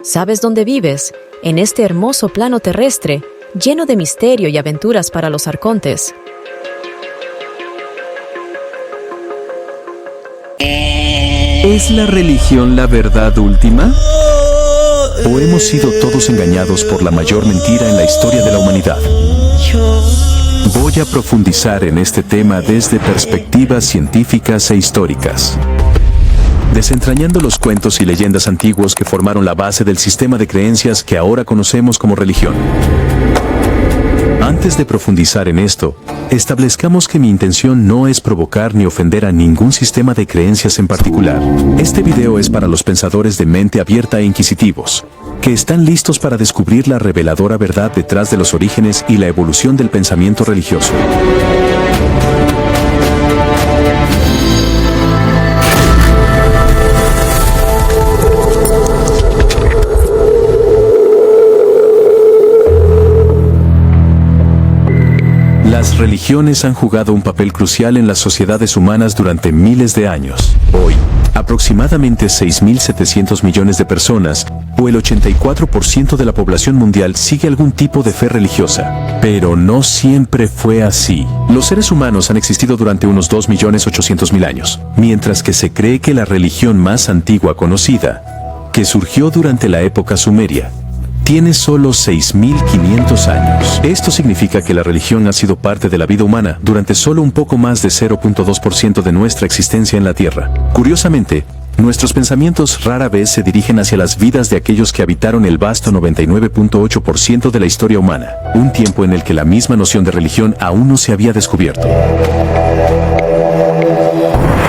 ¿Sabes dónde vives? En este hermoso plano terrestre, lleno de misterio y aventuras para los arcontes. ¿Es la religión la verdad última? ¿O hemos sido todos engañados por la mayor mentira en la historia de la humanidad? Voy a profundizar en este tema desde perspectivas científicas e históricas, desentrañando los cuentos y leyendas antiguos que formaron la base del sistema de creencias que ahora conocemos como religión. Antes de profundizar en esto, establezcamos que mi intención no es provocar ni ofender a ningún sistema de creencias en particular. Este video es para los pensadores de mente abierta e inquisitivos, que están listos para descubrir la reveladora verdad detrás de los orígenes y la evolución del pensamiento religioso. Las religiones han jugado un papel crucial en las sociedades humanas durante miles de años. Hoy, aproximadamente 6.700 millones de personas, o el 84% de la población mundial, sigue algún tipo de fe religiosa. Pero no siempre fue así. Los seres humanos han existido durante unos 2.800.000 años, mientras que se cree que la religión más antigua conocida, que surgió durante la época sumeria, tiene solo 6.500 años. Esto significa que la religión ha sido parte de la vida humana durante solo un poco más de 0.2% de nuestra existencia en la Tierra. Curiosamente, nuestros pensamientos rara vez se dirigen hacia las vidas de aquellos que habitaron el vasto 99.8% de la historia humana, un tiempo en el que la misma noción de religión aún no se había descubierto.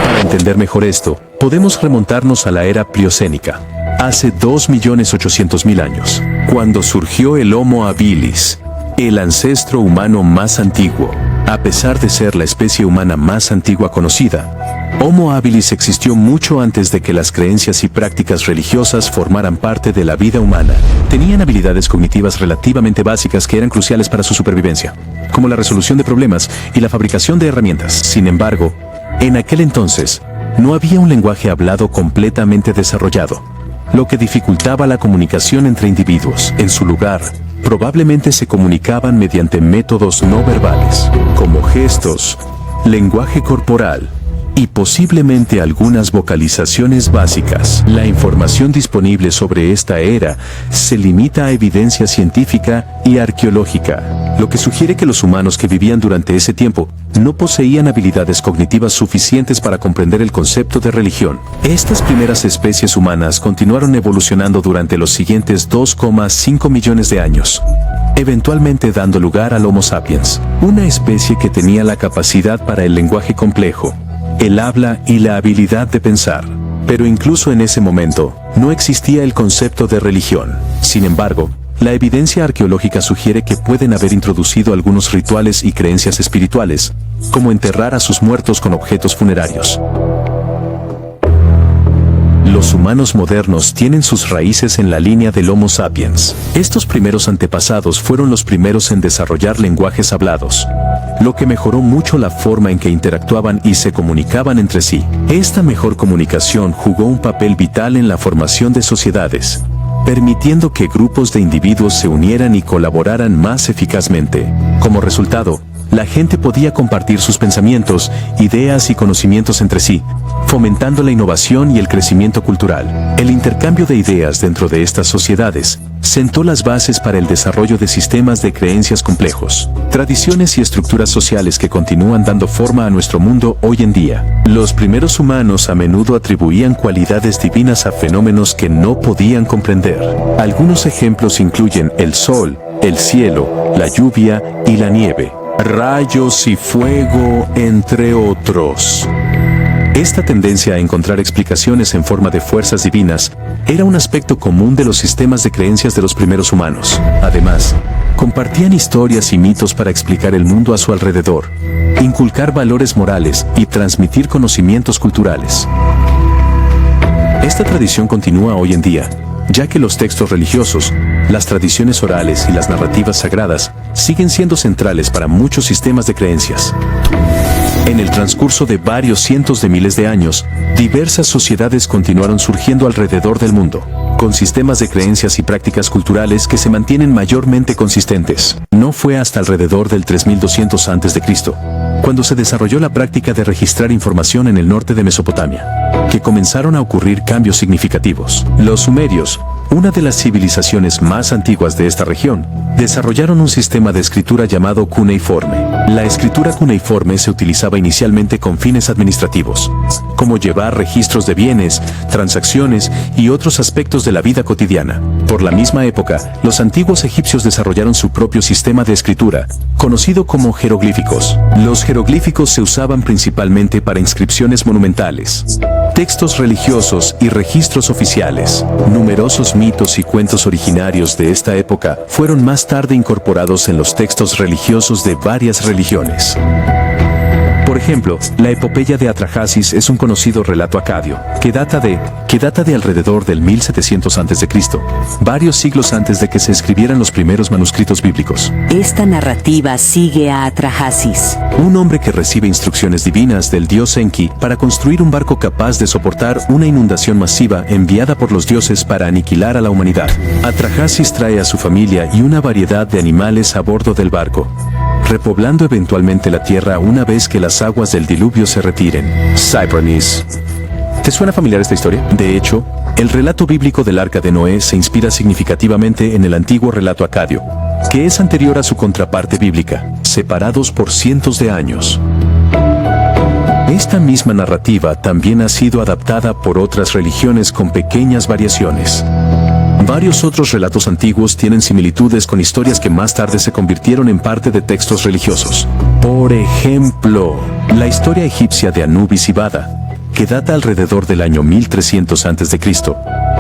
Para entender mejor esto, podemos remontarnos a la era pliocénica, hace 2.800.000 años, cuando surgió el Homo habilis, el ancestro humano más antiguo. A pesar de ser la especie humana más antigua conocida, Homo habilis existió mucho antes de que las creencias y prácticas religiosas formaran parte de la vida humana. Tenían habilidades cognitivas relativamente básicas que eran cruciales para su supervivencia, como la resolución de problemas y la fabricación de herramientas. Sin embargo, en aquel entonces, no había un lenguaje hablado completamente desarrollado, lo que dificultaba la comunicación entre individuos. En su lugar, probablemente se comunicaban mediante métodos no verbales, como gestos, lenguaje corporal y posiblemente algunas vocalizaciones básicas. La información disponible sobre esta era se limita a evidencia científica y arqueológica, lo que sugiere que los humanos que vivían durante ese tiempo no poseían habilidades cognitivas suficientes para comprender el concepto de religión. Estas primeras especies humanas continuaron evolucionando durante los siguientes 2,5 millones de años, eventualmente dando lugar al Homo sapiens, una especie que tenía la capacidad para el lenguaje complejo, el habla y la habilidad de pensar. Pero incluso en ese momento, no existía el concepto de religión. Sin embargo, la evidencia arqueológica sugiere que pueden haber introducido algunos rituales y creencias espirituales, como enterrar a sus muertos con objetos funerarios. Los humanos modernos tienen sus raíces en la línea del Homo sapiens. Estos primeros antepasados fueron los primeros en desarrollar lenguajes hablados, lo que mejoró mucho la forma en que interactuaban y se comunicaban entre sí. Esta mejor comunicación jugó un papel vital en la formación de sociedades, permitiendo que grupos de individuos se unieran y colaboraran más eficazmente. Como resultado, la gente podía compartir sus pensamientos, ideas y conocimientos entre sí, fomentando la innovación y el crecimiento cultural. El intercambio de ideas dentro de estas sociedades sentó las bases para el desarrollo de sistemas de creencias complejos, tradiciones y estructuras sociales que continúan dando forma a nuestro mundo hoy en día. Los primeros humanos a menudo atribuían cualidades divinas a fenómenos que no podían comprender. Algunos ejemplos incluyen el sol, el cielo, la lluvia y la nieve, rayos y fuego, entre otros. Esta tendencia a encontrar explicaciones en forma de fuerzas divinas era un aspecto común de los sistemas de creencias de los primeros humanos. Además, compartían historias y mitos para explicar el mundo a su alrededor, inculcar valores morales y transmitir conocimientos culturales. Esta tradición continúa hoy en día, ya que los textos religiosos, las tradiciones orales y las narrativas sagradas siguen siendo centrales para muchos sistemas de creencias. En el transcurso de varios cientos de miles de años, diversas sociedades continuaron surgiendo alrededor del mundo, con sistemas de creencias y prácticas culturales que se mantienen mayormente consistentes. No fue hasta alrededor del 3200 a.C., cuando se desarrolló la práctica de registrar información en el norte de Mesopotamia, que comenzaron a ocurrir cambios significativos. Los sumerios, una de las civilizaciones más antiguas de esta región, desarrollaron un sistema de escritura llamado cuneiforme. La escritura cuneiforme se utilizaba inicialmente con fines administrativos, como llevar registros de bienes, transacciones y otros aspectos de la vida cotidiana. Por la misma época, los antiguos egipcios desarrollaron su propio sistema de escritura, conocido como jeroglíficos. Los jeroglíficos se usaban principalmente para inscripciones monumentales, textos religiosos y registros oficiales. Numerosos mitos y cuentos originarios de esta época fueron más tarde incorporados en los textos religiosos de varias religiones. Por ejemplo, la epopeya de Atrahasis es un conocido relato acadio, que data de alrededor del 1700 a.C., varios siglos antes de que se escribieran los primeros manuscritos bíblicos. Esta narrativa sigue a Atrahasis, Un hombre que recibe instrucciones divinas del dios Enki para construir un barco capaz de soportar una inundación masiva enviada por los dioses para aniquilar a la humanidad. Atrahasis trae a su familia y una variedad de animales a bordo del barco, repoblando eventualmente la tierra una vez que las aguas del diluvio se retiren. Cybernis. ¿Te suena familiar esta historia? De hecho, el relato bíblico del Arca de Noé se inspira significativamente en el antiguo relato acadio, que es anterior a su contraparte bíblica, separados por cientos de años. Esta misma narrativa también ha sido adaptada por otras religiones con pequeñas variaciones. Varios otros relatos antiguos tienen similitudes con historias que más tarde se convirtieron en parte de textos religiosos. Por ejemplo, la historia egipcia de Anubis y Bada, que data alrededor del año 1300 a.C.,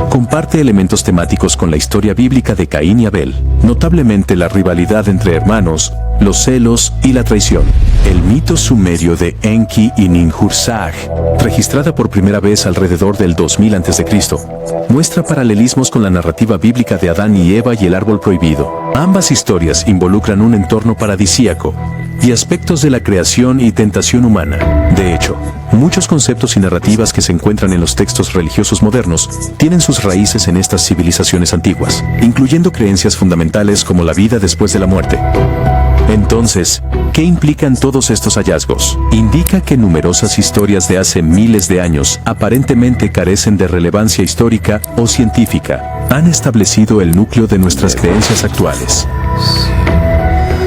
comparte elementos temáticos con la historia bíblica de Caín y Abel, notablemente la rivalidad entre hermanos, los celos y la traición. El mito sumerio de Enki y Ninhursag, registrada por primera vez alrededor del 2000 a.C., muestra paralelismos con la narrativa bíblica de Adán y Eva y el árbol prohibido. Ambas historias involucran un entorno paradisíaco y aspectos de la creación y tentación humana. De hecho, muchos conceptos y narrativas que se encuentran en los textos religiosos modernos tienen sus raíces en estas civilizaciones antiguas, incluyendo creencias fundamentales como la vida después de la muerte. Entonces, ¿qué implican todos estos hallazgos? Indica que numerosas historias de hace miles de años aparentemente carecen de relevancia histórica o científica. Han establecido el núcleo de nuestras creencias actuales.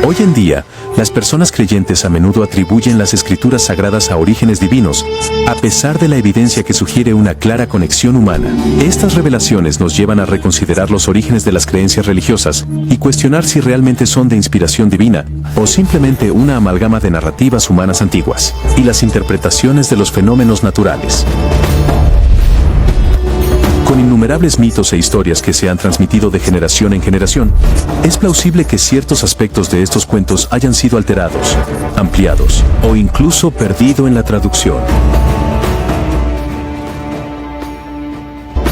Hoy en día, las personas creyentes a menudo atribuyen las escrituras sagradas a orígenes divinos, a pesar de la evidencia que sugiere una clara conexión humana. Estas revelaciones nos llevan a reconsiderar los orígenes de las creencias religiosas y cuestionar si realmente son de inspiración divina o simplemente una amalgama de narrativas humanas antiguas y las interpretaciones de los fenómenos naturales. Con innumerables mitos e historias que se han transmitido de generación en generación, es plausible que ciertos aspectos de estos cuentos hayan sido alterados, ampliados o incluso perdido en la traducción.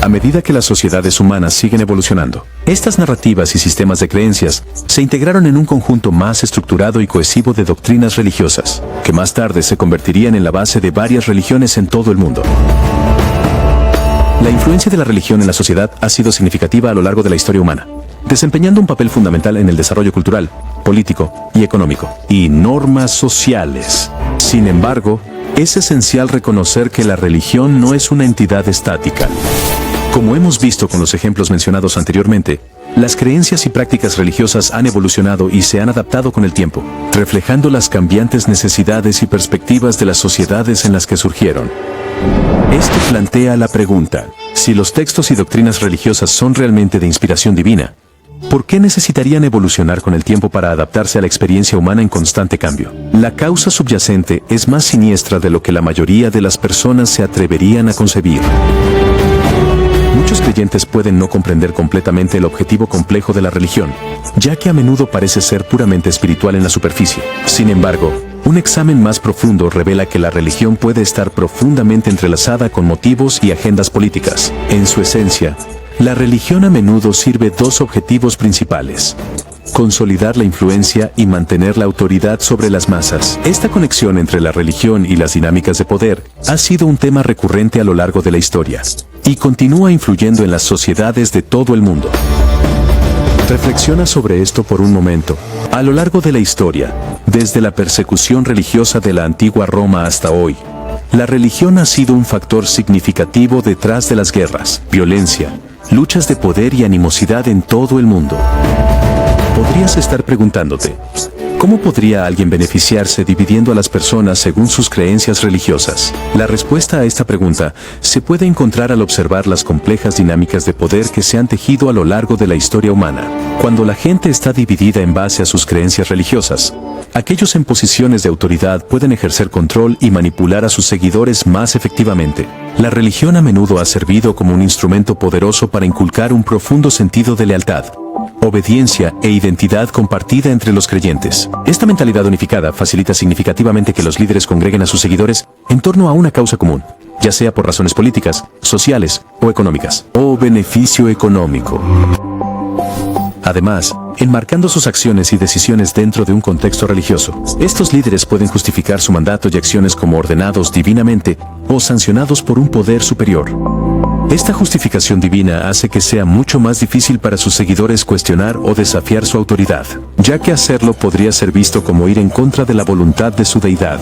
A medida que las sociedades humanas siguen evolucionando, estas narrativas y sistemas de creencias se integraron en un conjunto más estructurado y cohesivo de doctrinas religiosas, que más tarde se convertirían en la base de varias religiones en todo el mundo. La influencia de la religión en la sociedad ha sido significativa a lo largo de la historia humana, desempeñando un papel fundamental en el desarrollo cultural, político y económico, y normas sociales. Sin embargo, es esencial reconocer que la religión no es una entidad estática. Como hemos visto con los ejemplos mencionados anteriormente, las creencias y prácticas religiosas han evolucionado y se han adaptado con el tiempo, reflejando las cambiantes necesidades y perspectivas de las sociedades en las que surgieron. Esto plantea la pregunta: si los textos y doctrinas religiosas son realmente de inspiración divina, ¿por qué necesitarían evolucionar con el tiempo para adaptarse a la experiencia humana en constante cambio? La causa subyacente es más siniestra de lo que la mayoría de las personas se atreverían a concebir. Muchos creyentes pueden no comprender completamente el objetivo complejo de la religión, ya que a menudo parece ser puramente espiritual en la superficie. Sin embargo, un examen más profundo revela que la religión puede estar profundamente entrelazada con motivos y agendas políticas. En su esencia, la religión a menudo sirve dos objetivos principales: consolidar la influencia y mantener la autoridad sobre las masas. Esta conexión entre la religión y las dinámicas de poder ha sido un tema recurrente a lo largo de la historia, y continúa influyendo en las sociedades de todo el mundo. Reflexiona sobre esto por un momento. A lo largo de la historia, desde la persecución religiosa de la antigua Roma hasta hoy, la religión ha sido un factor significativo detrás de las guerras, violencia, luchas de poder y animosidad en todo el mundo. Podrías estar preguntándote, ¿cómo podría alguien beneficiarse dividiendo a las personas según sus creencias religiosas? La respuesta a esta pregunta se puede encontrar al observar las complejas dinámicas de poder que se han tejido a lo largo de la historia humana. Cuando la gente está dividida en base a sus creencias religiosas, aquellos en posiciones de autoridad pueden ejercer control y manipular a sus seguidores más efectivamente. La religión a menudo ha servido como un instrumento poderoso para inculcar un profundo sentido de lealtad, obediencia e identidad compartida entre los creyentes. Esta mentalidad unificada facilita significativamente que los líderes congreguen a sus seguidores en torno a una causa común, ya sea por razones políticas, sociales o económicas, o beneficio económico. Además, enmarcando sus acciones y decisiones dentro de un contexto religioso, estos líderes pueden justificar su mandato y acciones como ordenados divinamente o sancionados por un poder superior. Esta justificación divina hace que sea mucho más difícil para sus seguidores cuestionar o desafiar su autoridad, ya que hacerlo podría ser visto como ir en contra de la voluntad de su deidad.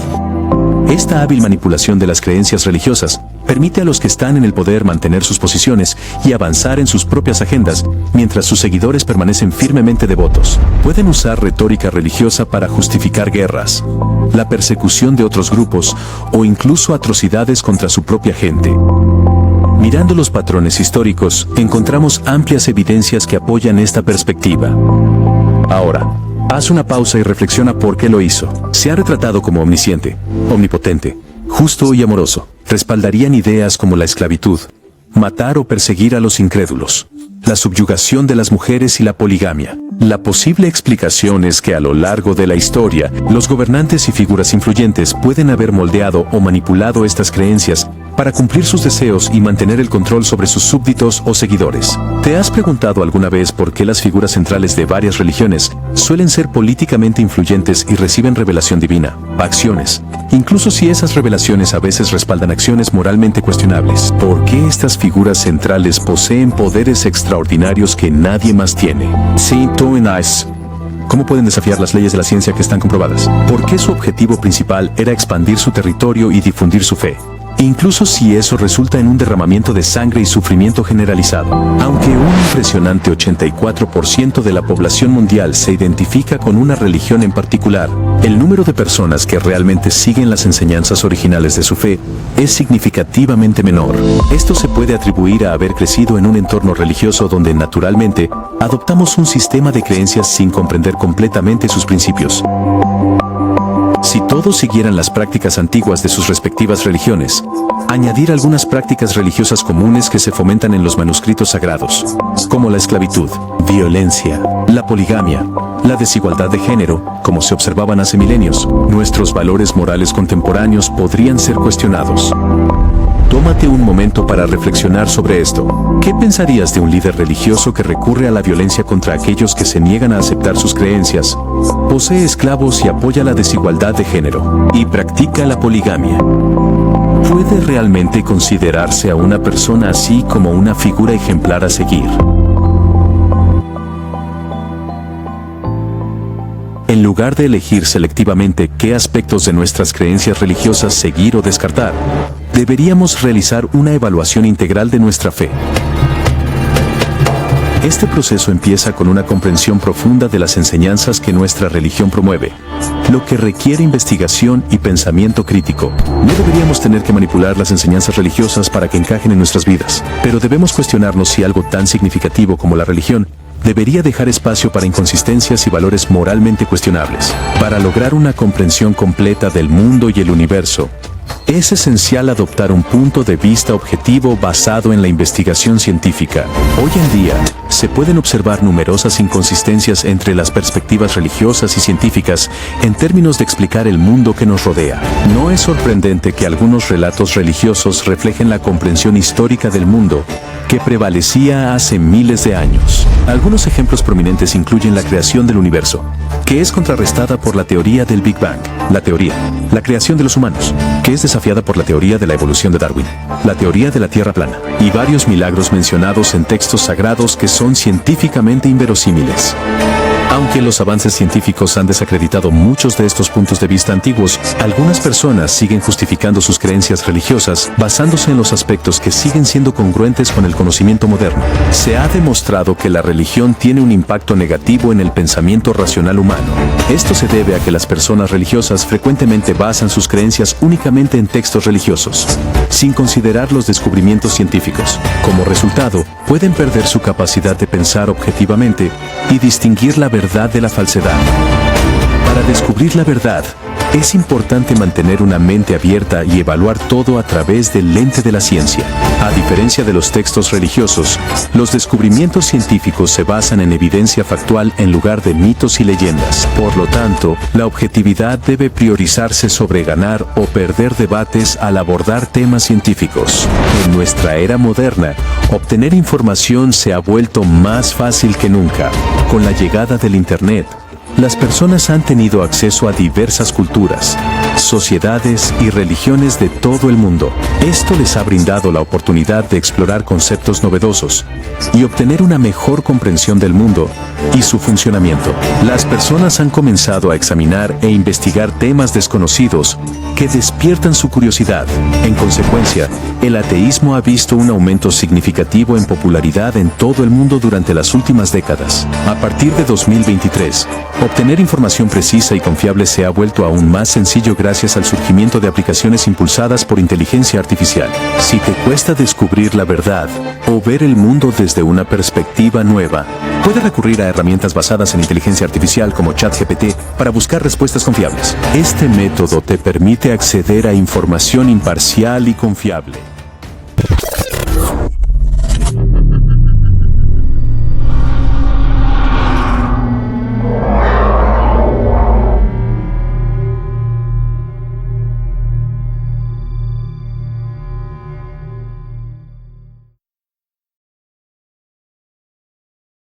Esta hábil manipulación de las creencias religiosas permite a los que están en el poder mantener sus posiciones y avanzar en sus propias agendas, mientras sus seguidores permanecen firmemente devotos. Pueden usar retórica religiosa para justificar guerras, la persecución de otros grupos o incluso atrocidades contra su propia gente. Mirando los patrones históricos, encontramos amplias evidencias que apoyan esta perspectiva. Ahora, haz una pausa y reflexiona por qué lo hizo. Se ha retratado como omnisciente, omnipotente, justo y amoroso. Respaldarían ideas como la esclavitud, matar o perseguir a los incrédulos, la subyugación de las mujeres y la poligamia. La posible explicación es que a lo largo de la historia, los gobernantes y figuras influyentes pueden haber moldeado o manipulado estas creencias para cumplir sus deseos y mantener el control sobre sus súbditos o seguidores. ¿Te has preguntado alguna vez por qué las figuras centrales de varias religiones suelen ser políticamente influyentes y reciben revelación divina, acciones, incluso si esas revelaciones a veces respaldan acciones moralmente cuestionables? ¿Por qué estas figuras centrales poseen poderes extraordinarios que nadie más tiene? ¿Cómo pueden desafiar las leyes de la ciencia que están comprobadas? ¿Por qué su objetivo principal era expandir su territorio y difundir su fe? Incluso si eso resulta en un derramamiento de sangre y sufrimiento generalizado. Aunque un impresionante 84% de la población mundial se identifica con una religión en particular, el número de personas que realmente siguen las enseñanzas originales de su fe es significativamente menor. Esto se puede atribuir a haber crecido en un entorno religioso donde naturalmente adoptamos un sistema de creencias sin comprender completamente sus principios. Si todos siguieran las prácticas antiguas de sus respectivas religiones, añadir algunas prácticas religiosas comunes que se fomentan en los manuscritos sagrados, como la esclavitud, violencia, la poligamia, la desigualdad de género, como se observaban hace milenios, nuestros valores morales contemporáneos podrían ser cuestionados. Tómate un momento para reflexionar sobre esto. ¿Qué pensarías de un líder religioso que recurre a la violencia contra aquellos que se niegan a aceptar sus creencias, posee esclavos y apoya la desigualdad de género, y practica la poligamia? ¿Puede realmente considerarse a una persona así como una figura ejemplar a seguir? En lugar de elegir selectivamente qué aspectos de nuestras creencias religiosas seguir o descartar, deberíamos realizar una evaluación integral de nuestra fe. Este proceso empieza con una comprensión profunda de las enseñanzas que nuestra religión promueve, lo que requiere investigación y pensamiento crítico. No deberíamos tener que manipular las enseñanzas religiosas para que encajen en nuestras vidas, pero debemos cuestionarnos si algo tan significativo como la religión debería dejar espacio para inconsistencias y valores moralmente cuestionables. Para lograr una comprensión completa del mundo y el universo, es esencial adoptar un punto de vista objetivo basado en la investigación científica. Hoy en día, se pueden observar numerosas inconsistencias entre las perspectivas religiosas y científicas en términos de explicar el mundo que nos rodea. No es sorprendente que algunos relatos religiosos reflejen la comprensión histórica del mundo que prevalecía hace miles de años. Algunos ejemplos prominentes incluyen la creación del universo, que es contrarrestada por la teoría del Big Bang, la creación de los humanos, que que es desafiada por la teoría de la evolución de Darwin, la teoría de la Tierra plana, y varios milagros mencionados en textos sagrados que son científicamente inverosímiles. Aunque los avances científicos han desacreditado muchos de estos puntos de vista antiguos, algunas personas siguen justificando sus creencias religiosas basándose en los aspectos que siguen siendo congruentes con el conocimiento moderno. Se ha demostrado que la religión tiene un impacto negativo en el pensamiento racional humano. Esto se debe a que las personas religiosas frecuentemente basan sus creencias únicamente en textos religiosos, sin considerar los descubrimientos científicos. Como resultado, pueden perder su capacidad de pensar objetivamente y distinguir la verdad de la falsedad. Para descubrir la verdad, es importante mantener una mente abierta y evaluar todo a través del lente de la ciencia. A diferencia de los textos religiosos, los descubrimientos científicos se basan en evidencia factual en lugar de mitos y leyendas. Por lo tanto, la objetividad debe priorizarse sobre ganar o perder debates al abordar temas científicos. En nuestra era moderna, obtener información se ha vuelto más fácil que nunca. Con la llegada del Internet, las personas han tenido acceso a diversas culturas, sociedades y religiones de todo el mundo. Esto les ha brindado la oportunidad de explorar conceptos novedosos y obtener una mejor comprensión del mundo y su funcionamiento. Las personas han comenzado a examinar e investigar temas desconocidos que despiertan su curiosidad. En consecuencia, el ateísmo ha visto un aumento significativo en popularidad en todo el mundo durante las últimas décadas. A partir de 2023, obtener información precisa y confiable se ha vuelto aún más sencillo gracias al surgimiento de aplicaciones impulsadas por inteligencia artificial. Si te cuesta descubrir la verdad o ver el mundo desde una perspectiva nueva, puedes recurrir a herramientas basadas en inteligencia artificial como ChatGPT para buscar respuestas confiables. Este método te permite acceder a información imparcial y confiable.